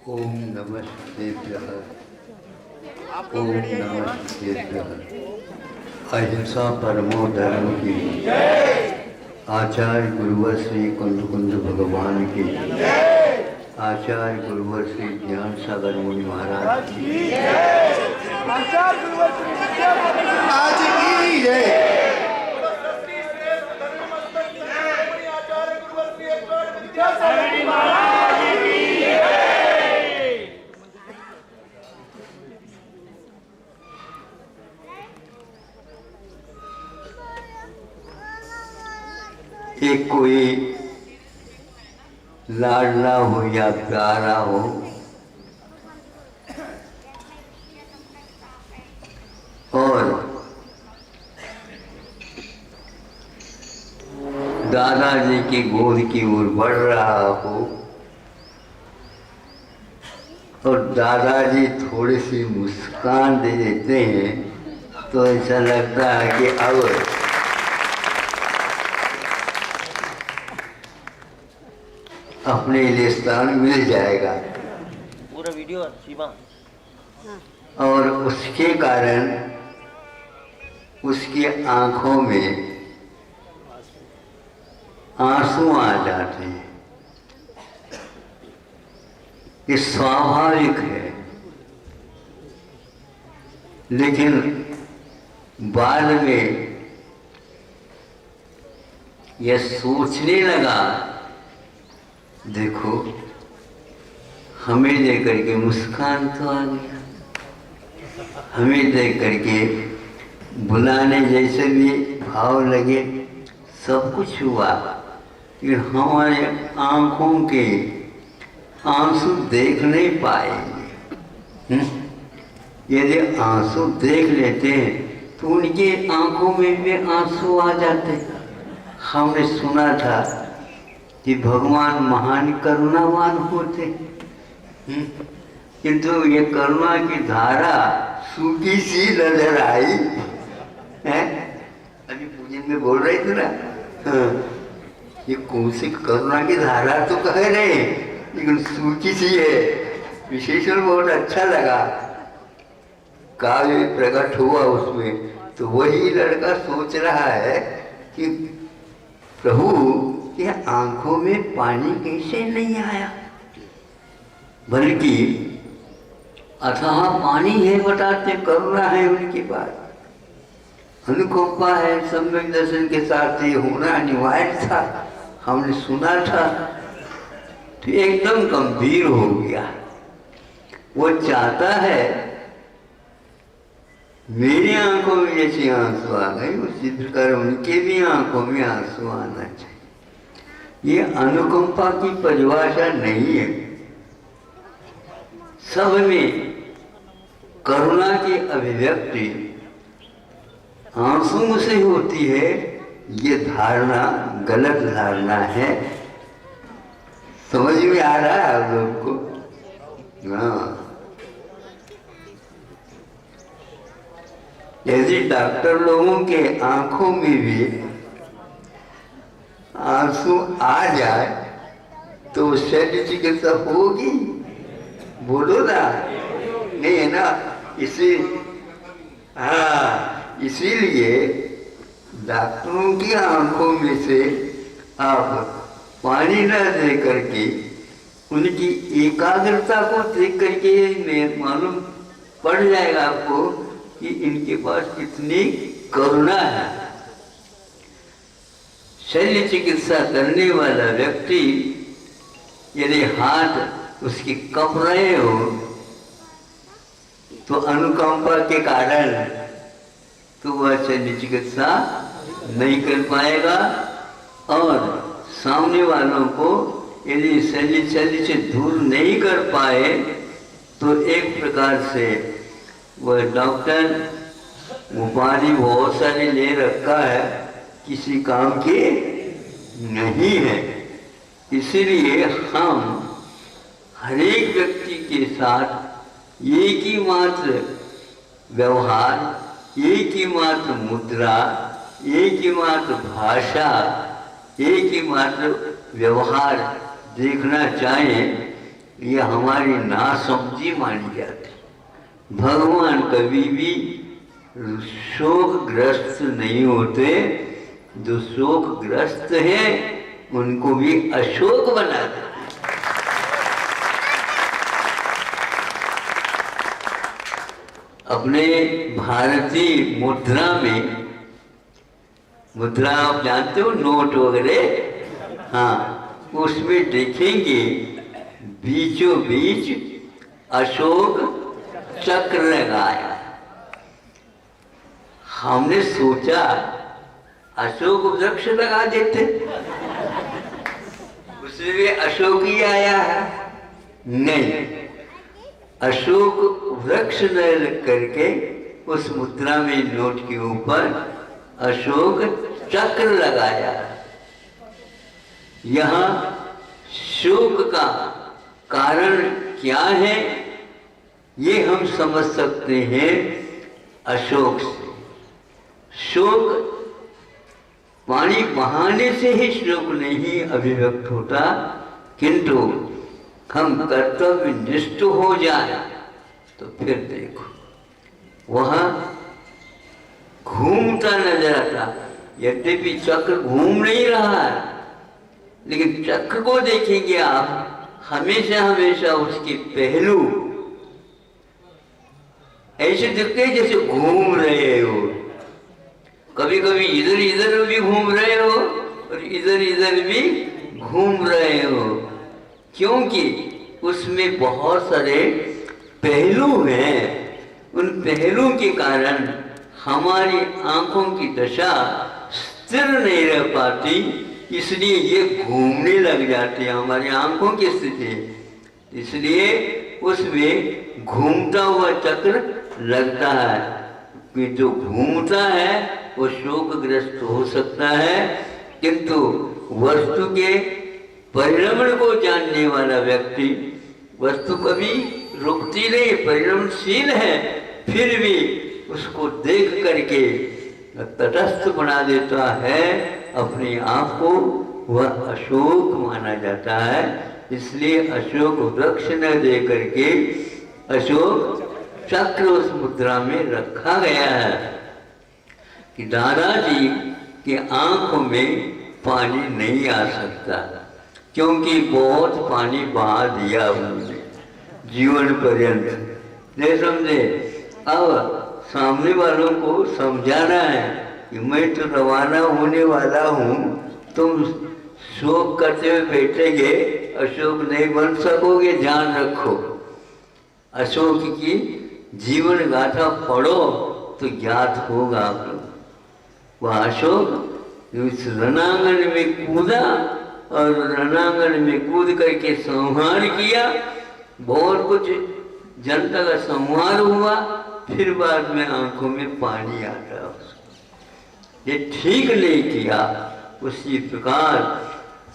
ओम नमः शिवाय। ओम नमः शिवाय। अहिंसा परमो धर्म की आचार्य गुरुवर श्री कुंज कुंज भगवान की आचार्य गुरुवर श्री ज्ञान सागर मुनि महाराज की आचार्य गुरुवर श्री आज की जय। एक कोई लाडला हो या प्यारा हो, और दादाजी की गोद की ओर बढ़ रहा हो और दादाजी थोड़ी सी मुस्कान दे देते हैं तो ऐसा लगता है कि अब अपने लिए स्थान मिल जाएगा। पूरा वीडियो शिवा। और उसके कारण उसकी आंखों में आंसू आ जाते हैं। ये स्वाभाविक है, लेकिन बाद में यह सोचने लगा, देखो हमें देख करके मुस्कान तो आ गया, हमें देख करके बुलाने जैसे भी भाव लगे, सब कुछ हुआ, लेकिन हमारे आंखों के आंसू देख नहीं पाएंगे। यदि आंसू देख लेते हैं तो उनके आंखों में भी आंसू आ जाते। हमने सुना था कि भगवान महान करुणावान होते, किंतु ये करुणा की धारा सूखी सी नजर आई है। अभी पूजन में बोल रहे थे ना, ये कौन सी करुणा की धारा तो कह रहे, लेकिन सूखी सी है। विशेषण बहुत अच्छा लगा, काव्य प्रकट हुआ उसमें। तो वही लड़का सोच रहा है कि प्रभु यह आंखों में पानी कैसे नहीं आया, बल्कि अथाह पानी है बताते, करुणा है उनके पास, अनुकंपा है। सम्यक दर्शन के साथ ये होना अनिवार्य था, हमने सुना था। तो एकदम गंभीर हो गया। वो चाहता है मेरी आंखों में जैसे आंसू आ गए, उसी प्रकार उनके भी आंखों में आंसू आना चाहिए। ये अनुकंपा की परिभाषा नहीं है, सब में करुणा की अभिव्यक्ति आंसू से होती है। ये धारणा गलत धारणा है। समझ में आ रहा है आप लोग को? हाँ, यदि डॉक्टर लोगों के आंखों में भी आंसू आ जाए तो शल्य चिकित्सा होगी? बोलो ना, नहीं है ना? इसीलिए डॉक्टरों की आंखों में से आप पानी न दे करके उनकी एकाग्रता को देख करके मालूम पड़ जाएगा आपको कि इनके पास कितनी करुणा है। शल्य चिकित्सा करने वाला व्यक्ति यदि हाथ उसके कप रहे हो तो अनुकंपा के कारण तो वह शल्य चिकित्सा नहीं कर पाएगा, और सामने वालों को यदि शल्य से दूर नहीं कर पाए तो एक प्रकार से वह डॉक्टर उपाधि बहुत सारी ले रखा है, किसी काम की नहीं है। इसीलिए हम हर एक व्यक्ति के साथ एक ही मात्र व्यवहार, एक ही मात्र मुद्रा, एक ही मात्र भाषा, एक ही मात्र व्यवहार देखना चाहें ये हमारी नासमझी मानी जाती। भगवान कभी भी शोकग्रस्त नहीं होते, जो शोकग्रस्त हैं उनको भी अशोक बना देते। अपने भारतीय मुद्रा में, मुद्रा आप जानते हो नोट वगैरह, हाँ, उसमें देखेंगे बीचों बीच अशोक चक्र लगाया। हमने सोचा अशोक वृक्ष लगा देते, उसमें भी अशोक ही आया है। नहीं, अशोक वृक्ष न लग करके उस मुद्रा में नोट के ऊपर अशोक चक्र लगाया। यहाँ शोक का कारण क्या है ये हम समझ सकते हैं अशोक से। शोक पानी बहाने से ही शोक नहीं अभिव्यक्त होता, किंतु हम कर्तव्यनिष्ठ हो जाए तो फिर देखो वहां घूमता नजर आता। यद्यपि चक्र घूम नहीं रहा है, लेकिन चक्र को देखेंगे आप, हमेशा हमेशा उसके पहलू ऐसे दिखते हैं जैसे घूम रहे हो। कभी कभी इधर इधर भी घूम रहे हो और इधर इधर भी घूम रहे हो, क्योंकि उसमें बहुत सारे पहलू हैं। उन पहलू के कारण हमारी आंखों की दशा स्थिर नहीं रह पाती, इसलिए ये घूमने लग जाती है हमारी आंखों की स्थिति। इसलिए उसमें घूमता हुआ चक्र लगता है कि जो घूमता है वो शोकग्रस्त हो सकता है, किंतु वस्तु के परिणमन को जानने वाला व्यक्ति, वस्तु कभी रुकती नहीं, परिणमशील है, फिर भी उसको देख करके तटस्थ बना देता है अपने आप को, वह अशोक माना जाता है। इसलिए अशोक वृक्ष न दे करके अशोक चक्र उस मुद्रा में रखा गया है कि दादाजी की आंखों में पानी नहीं आ सकता, क्योंकि बहुत पानी बहा दिया उन्होंने जीवन पर्यंत। नहीं समझे? अब सामने वालों को समझाना है कि मैं तो रवाना होने वाला हूँ, तुम शोक करते हुए बैठेंगे, अशोक नहीं बन सकोगे, ध्यान रखो। अशोक की जीवन गाथा पढ़ो तो ज्ञात होगा आप लोग। वह अशोक इस रणांगन में कूदा और रणांगन में कूद करके संहार किया, बहुत कुछ जनता का संहार हुआ, फिर बाद में आंखों में पानी आता है। ये ठीक नहीं किया। उसी प्रकार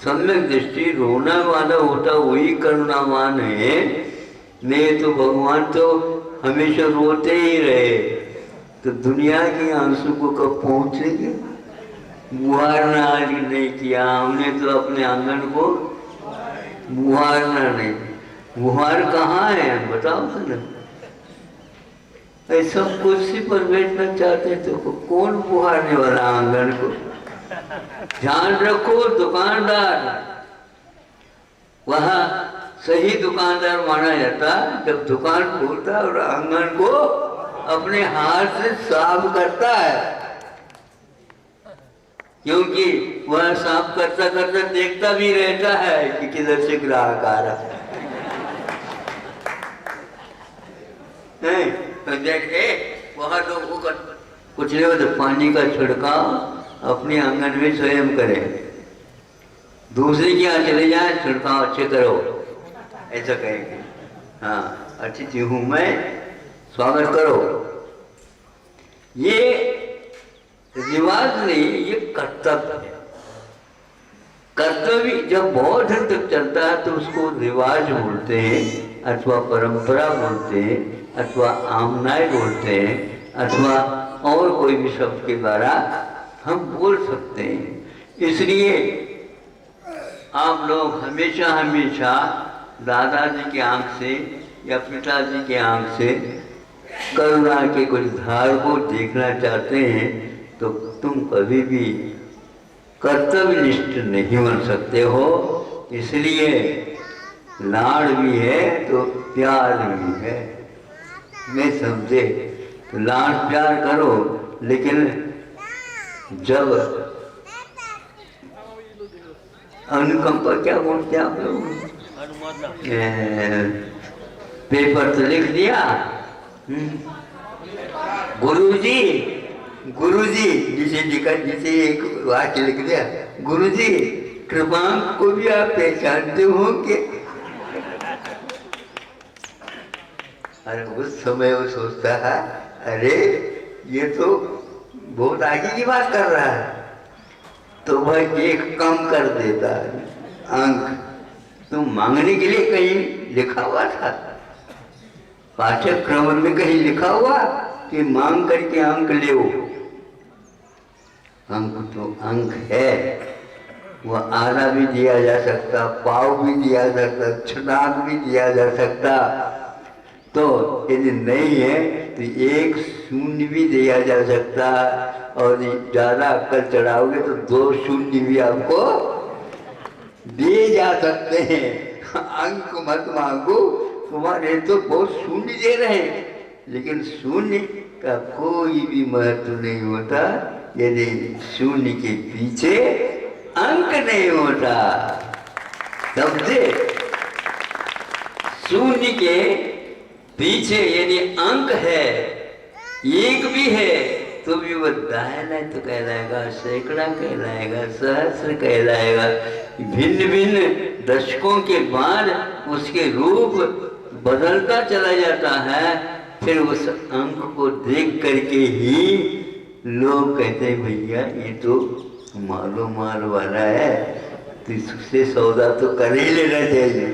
सम्यक दृष्टि रोना वाला होता वही करुणावान है, नहीं तो भगवान तो हमेशा रोते ही रहे, तो दुनिया के आंसू को कब पहुंचेंगे? मुहारना आज नहीं किया हमने तो अपने आंगन को मुहारना नहीं। मुहार कहाँ है बताओ तो ना। ऐसा कुर्सी पर बैठना चाहते तो कौन मुहारने वाला आंगन को? ध्यान रखो, दुकानदार वहाँ सही दुकानदार माना जाता जब दुकान खोलता और आंगन को अपने हाथ से साफ करता है, क्योंकि वह साफ करता करता देखता भी रहता है कि किधर से ग्राहक आ रहा है। नहीं तो देखे वहां लोगों का कुछ नहीं होता, पानी का छिड़काव अपने आंगन में स्वयं करें, दूसरे के यहाँ चले जाए छिड़काव अच्छे करो, ऐसा कहेंगे। हाँ, अतिथि हूं मैं, स्वागत करो। ये रिवाज नहीं, ये कर्तव्य है। कर्तव्य जब बहुत हद तक चलता है तो उसको रिवाज बोलते हैं, अथवा परंपरा बोलते हैं, अथवा आमनाय बोलते हैं, अथवा और कोई भी शब्द के द्वारा हम बोल सकते हैं। इसलिए आप लोग हमेशा हमेशा दादाजी की आंख से या पिताजी की आंख से करुणा के कुछ धार को देखना चाहते हैं तो तुम कभी भी कर्तव्यनिष्ठ नहीं बन सकते हो। इसलिए लाड़ भी है तो प्यार भी है। मैं समझे तो लाड़ प्यार करो, लेकिन जब अनुकंपा क्या बोलते हैं आप लोग, पेपर तो लिख दिया, गुरुजी गुरुजी जिसे लिखा, जिसे एक वाक्य लिख दिया, गुरुजी कृपांक को भी आप पहचानते हो कि? अरे उस समय वो सोचता है अरे ये तो बहुत आगे की बात कर रहा है, तो वह एक कम कर देता है अंक। तो मांगने के लिए कहीं लिखा हुआ था, पाठ्यक्रम में कहीं लिखा हुआ कि मांग करके अंक ले। अंक तो अंक है, वह आधा भी दिया जा सकता, पाव भी दिया जा सकता, छुनाक भी दिया जा सकता। तो यदि नहीं है तो एक शून्य भी दिया जा सकता, और ज्यादा अक्कल चढ़ाओगे तो 2 शून्य भी आपको दिए जा सकते हैं। अंक मत मांगो, तुम्हारे तो बहुत शून्य दे रहे हैं, लेकिन शून्य का कोई भी महत्व नहीं होता यदि शून्य के पीछे अंक नहीं होता। समझे? शून्य के पीछे यदि अंक है, एक भी है, तो भी वो दायना तो कहलाएगा, सैकड़ा कहलाएगा, सहस्र कहलाएगा। भिन्न भिन्न दशकों के बाद उसके रूप बदलता चला जाता है। फिर उस अंक को देख करके ही लोग कहते हैं भैया ये तो मालो माल वाला है, तो इससे सौदा तो कर ही लेना चाहिए।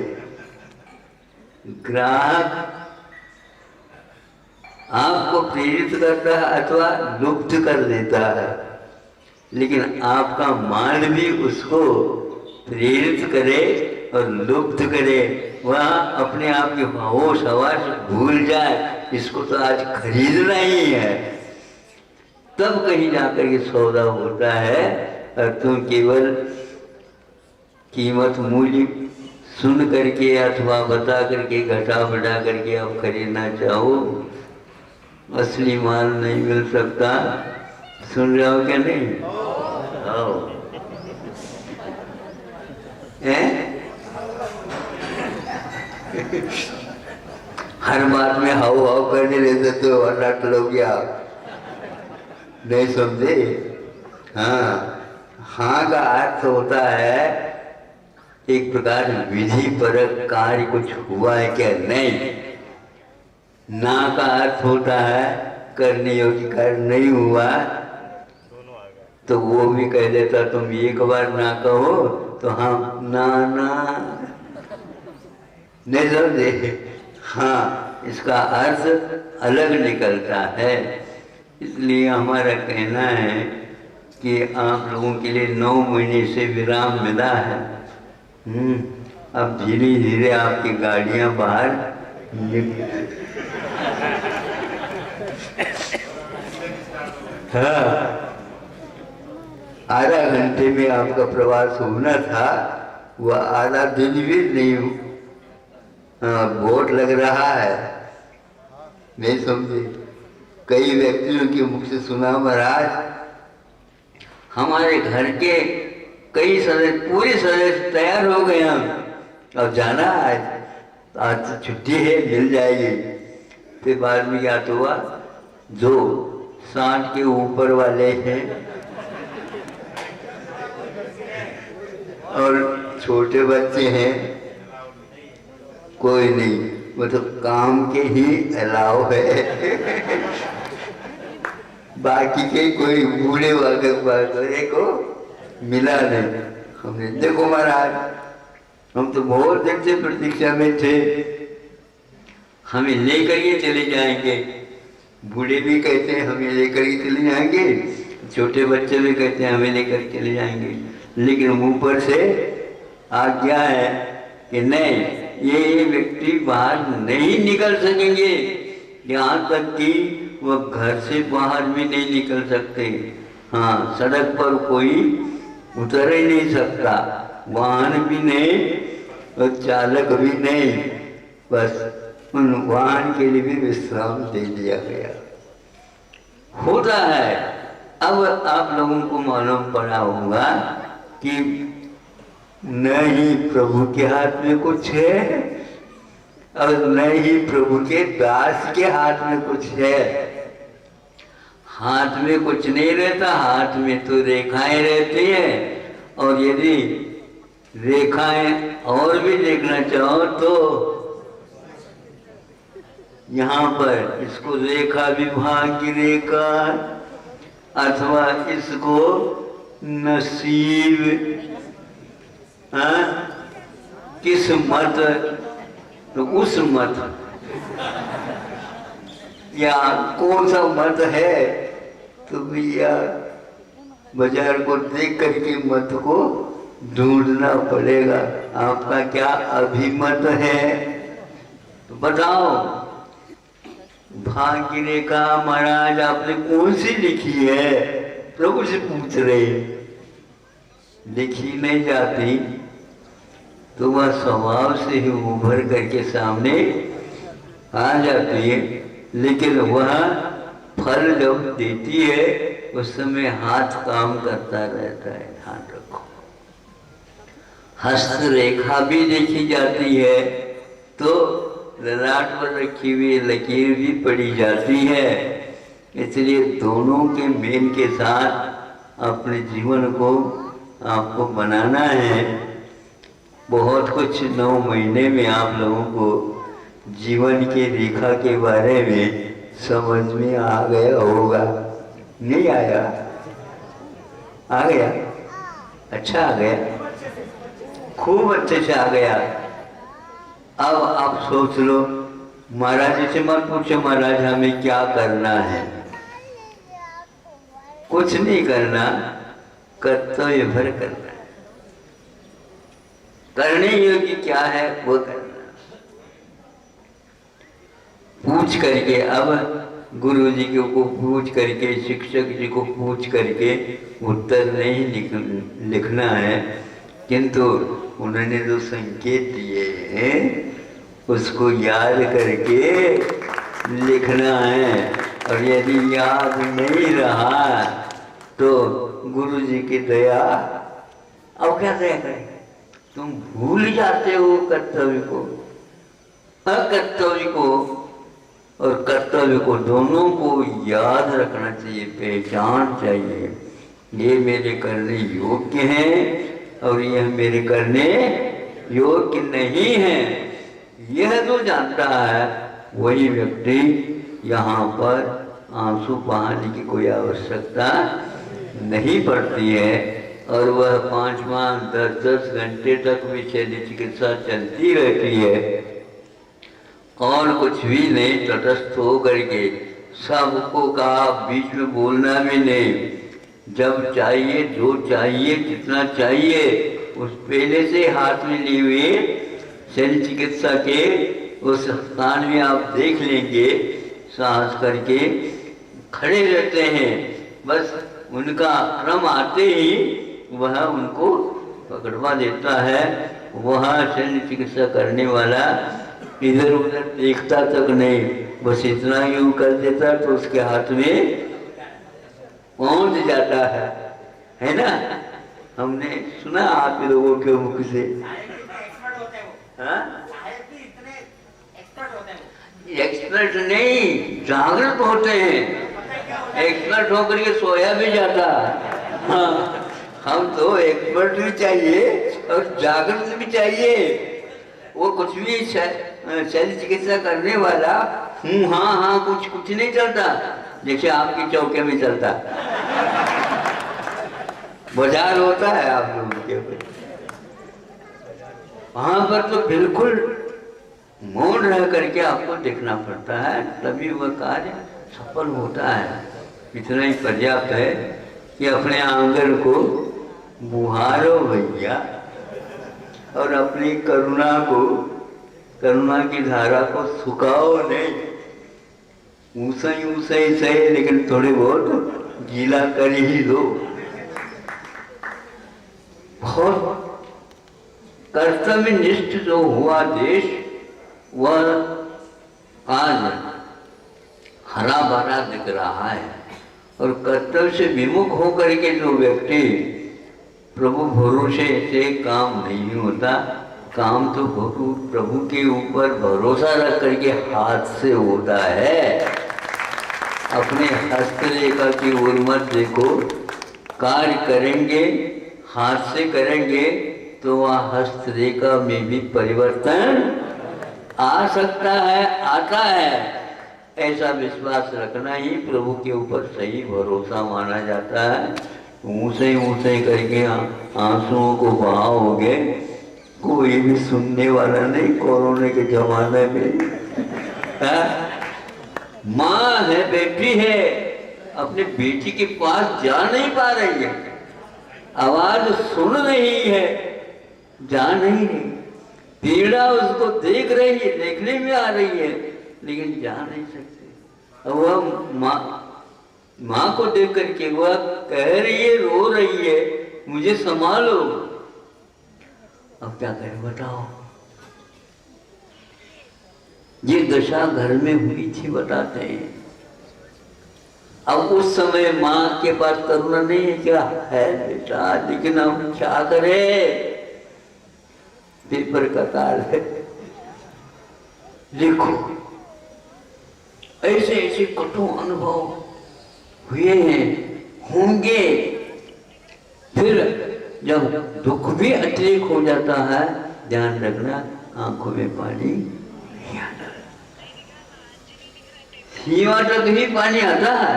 ग्राहक आपको प्रेरित करता है अथवा लुप्त कर देता है, लेकिन आपका माल भी उसको प्रेरित करे और लुप्त करे, वह अपने आप की होश हवास भूल जाए, इसको तो आज खरीदना ही है, तब कहीं जाकर के सौदा होता है। और तुम केवल कीमत मूल्य सुन करके अथवा बता करके घटा बढ़ा करके आप खरीदना चाहो, असली माल नहीं मिल सकता। सुन रहे हो क्या? नहीं आओ हर बात में हाउ हाउ करने लेते तो रट लोगे आप, नहीं समझे? हाँ, हाँ का अर्थ होता है एक प्रकार विधि परक कार्य कुछ हुआ है क्या नहीं। ना का अर्थ होता है करने योग्य कार्य नहीं हुआ, तो वो भी कह देता तुम एक बार ना कहो तो हम ना ना, नहीं समझे? हाँ, इसका अर्थ अलग निकलता है। इसलिए हमारा कहना है कि आप लोगों के लिए 9 महीने से विराम मिला है। अब धीरे धीरे आपकी गाड़ियां बाहर हाँ, आधा घंटे में आपका प्रवास होना था, वह आधा दिन भी नहीं। वोट लग रहा है, नहीं समझे? कई व्यक्तियों के मुख से सुना महाराज हमारे घर के कई सदस्य, पूरे सदस्य तैयार हो गए, हम अब जाना है, आज तो छुट्टी है, मिल जाएगी। फिर बाद में क्या तो हुआ, जो 60 के ऊपर वाले हैं और छोटे बच्चे हैं, कोई नहीं, मतलब काम के ही अलाव है। बाकी के कोई बूढ़े वाले को मिला नहीं। हमने देखो महाराज, हम तो बहुत दिन से प्रतीक्षा में थे, हमें लेकर के चले जाएंगे। बूढ़े भी कहते हैं हमें लेकर के चले जाएंगे, छोटे बच्चे भी कहते हैं हमें लेकर के चले जाएंगे, लेकिन ऊपर से आज्ञा है कि नहीं, ये व्यक्ति बाहर नहीं निकल सकेंगे, यहाँ तक कि वह घर से बाहर भी नहीं निकल सकते। हाँ, सड़क पर कोई उतर ही नहीं सकता, वाहन भी नहीं और चालक भी नहीं, बस उन वाहन के लिए भी विश्राम दे दिया गया। होता है। अब आप लोगों को मालूम पड़ा होगा कि न ही प्रभु के हाथ में कुछ है और न ही प्रभु के दास के हाथ में कुछ है। हाथ में कुछ नहीं रहता, हाथ में तो रेखाएं रहती हैं, और यदि रेखाएं और भी देखना चाहो तो यहाँ पर इसको रेखा विभाग की रेखा, अथवा इसको नसीब, किस मत तो उस मत, या कौन सा मत है, तो भैया बाजार को देख करके मत को ढूंढना पड़ेगा। आपका क्या अभिमत है तो बताओ। भाग्य रेखा महाराज आपने कौन सी लिखी है, प्रभु से पूछ रहे। लिखी नहीं जाती तो वह स्वभाव से ही उभर करके सामने आ जाती है, लेकिन वह फल जब देती है उस समय हाथ काम करता रहता है, ध्यान रखो। हस्त रेखा भी देखी जाती है तो ललाट पर रखी हुई लकीर भी पड़ी जाती है। इसलिए दोनों के मेल के साथ अपने जीवन को आपको बनाना है। बहुत कुछ 9 महीने में आप लोगों को जीवन की रेखा के बारे में समझ में आ गया होगा। नहीं आया? आ गया? अच्छा आ गया, खूब अच्छे से आ गया। अब आप सोच लो, महाराज जी से मत पूछो महाराज हमें क्या करना है। कुछ नहीं करना, कर्तव्य भर करना है। करने योग्य क्या है वो करना। पूछ करके, अब गुरु जी को पूछ करके, शिक्षक जी को पूछ करके उत्तर नहीं लिखना है, किंतु उन्होंने जो संकेत दिए हैं उसको याद करके लिखना है। और यदि याद नहीं रहा तो गुरु जी की दया, अब क्या दया करें, तुम भूल जाते हो कर्तव्य को, अकर्तव्य को और कर्तव्य को, दोनों को याद रखना चाहिए, पहचान चाहिए। ये मेरे करने योग्य हैं और यह मेरे करने योग्य नहीं है। यह जो जानता है वही व्यक्ति यहाँ पर आंसू बहाने की कोई आवश्यकता नहीं पड़ती है, और वह 5 10 घंटे तक भी शल्य चिकित्सा चलती रहती है और कुछ भी नहीं, तटस्थ हो करके सबको कहा, बीच में बोलना भी नहीं। जब चाहिए, जो चाहिए, जितना चाहिए, उस पहले से हाथ में लिए हुए शल्य चिकित्सा के उस स्थान में आप देख लेंगे, साहस करके खड़े रहते हैं। बस उनका क्रम आते ही वह उनको पकड़वा देता है। वह शल्य चिकित्सा करने वाला इधर उधर देखता तक नहीं, बस इतना यूं कर देता तो उसके हाथ में पहुंच जाता है ना। हमने सुना आप लोगों के मुख से। एक्सपर्ट नहीं, जागृत होते हैं। एक्सपर्ट होकर के सोया भी जाता। हाँ, हम तो एक्सपर्ट भी चाहिए और जागृत भी चाहिए। वो कुछ भी शल्य चिकित्सा करने वाला हाँ कुछ नहीं चलता, जैसे आपके चौके में चलता। बाजार होता है आप लोगों के, वहां पर तो बिल्कुल मौन रह करके आपको देखना पड़ता है, तभी वह कार्य सफल होता है। इतना ही पर्याप्त है कि अपने आंगन को बुहारो भैया और अपनी करुणा को करुणा की धारा को सुखाओ नहीं, ऊंचा ही सही, लेकिन थोड़े बहुत गीला कर ही दो। बहुत कर्तव्यनिष्ठ जो हुआ देश, वह आज हरा भरा दिख रहा है। और कर्तव्य से विमुख होकर के जो व्यक्ति प्रभु भरोसे से काम नहीं होता, काम तो प्रभु के ऊपर भरोसा रख करके हाथ से होता है। अपने हस्तरेखा की ओर मत देखो, कार्य करेंगे हाथ से करेंगे तो वह हस्तरेखा में भी परिवर्तन आ सकता है, आता है। ऐसा विश्वास रखना ही प्रभु के ऊपर सही भरोसा माना जाता है। ऊंचे करके आंसुओं को बहाओगे, कोई भी सुनने वाला नहीं। कोरोना के जमाने में माँ है, बेटी है, अपने बेटी के पास जा नहीं पा रही है, आवाज सुन रही है, जा नहीं रही, पीड़ा उसको देख रही है, देखने में आ रही है, लेकिन जा नहीं सकते। अब वह माँ को देख करके वह कह रही है, रो रही है, मुझे संभालो। अब क्या करें बताओ। ये दशा घर में हुई थी बताते हैं। अब उस समय माँ के पास करुणा नहीं है, क्या है बेटा, लेकिन हम क्या करें, पेपर का काल है। देखो ऐसे ऐसे कटु अनुभव हुए हैं, होंगे। फिर जब दुख भी अतिरिक्त हो जाता है, ध्यान रखना आंखों में पानी नहीं आता, सीमा तक ही पानी आता है,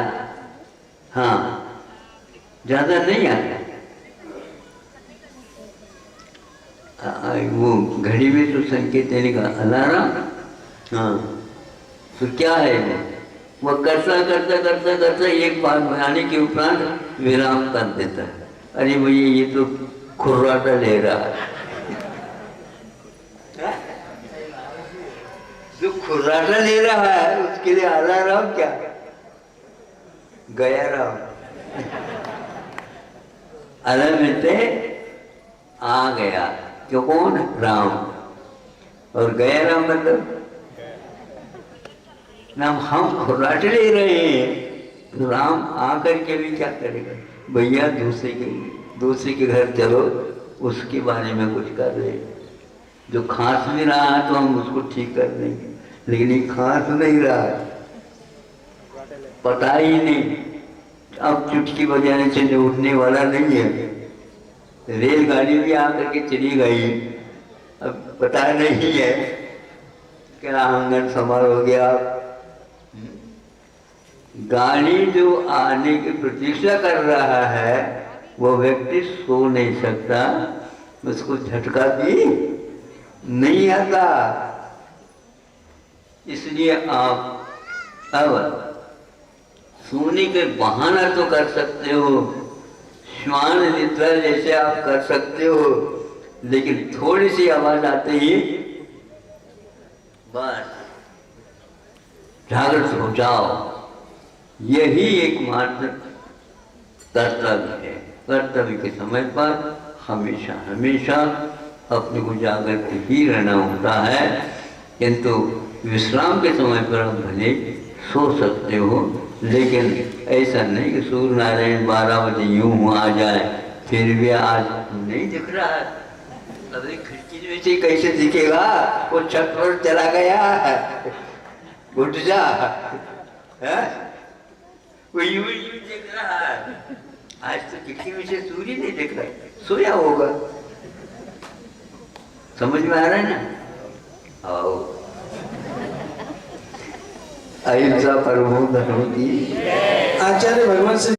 हाँ ज्यादा नहीं आता। वो घड़ी में तो संकेत देने का अलार्म, हाँ तो क्या है वो करता एक बात बनाने के उपरांत विराम कर देता है। अरे भैया ये तो खुर्राटा ले रहा है। जो खुर्राटा ले रहा है उसके लिए अलार्म क्या, गया राम अलार्म आ गया, क्यों, कौन, राम। और गया राम मतलब नाम हम खुराटे ले रहे हैं, तो राम आकर के भी क्या करेगा, भैया दूसरे के घर चलो, उसके बारे में कुछ कर रहे। जो खांस भी रहा है तो हम उसको ठीक कर देंगे, लेकिन ये खांस नहीं रहा, पता ही नहीं, अब चुटकी बजाने से उठने वाला नहीं है। रेलगाड़ी भी आकर के चली गई, अब पता नहीं है क्या आंगन समार हो गया। गाड़ी जो आने की प्रतीक्षा कर रहा है वो व्यक्ति सो नहीं सकता, उसको झटका भी नहीं आता। इसलिए आप अब सोने के बहाना तो कर सकते हो, श्वान निद्रा जैसे आप कर सकते हो, लेकिन थोड़ी सी आवाज आते ही बस जागृत हो जाओ। यही एकमात्र कर्तव्य है। कर्तव्य के समय पर हमेशा हमेशा अपने को जागृत ही रहना होता है, किंतु विश्राम के समय पर आप भले सो सकते हो, लेकिन ऐसा नहीं कि सूर्य नारायण 12 बजे यूं आ जाए, फिर भी आज नहीं दिख रहा है। अरे खिड़की में से कैसे दिखेगा, वो छत पर चला गया है, उठ जा, है? वो यूं देख रहा है। आज तो खिड़की में से सूर्य नहीं देख रहा, सोया होगा। समझ में आ रहा है ना? आओ, अहिंसा परमो धर्म की। आचार्य भगवान से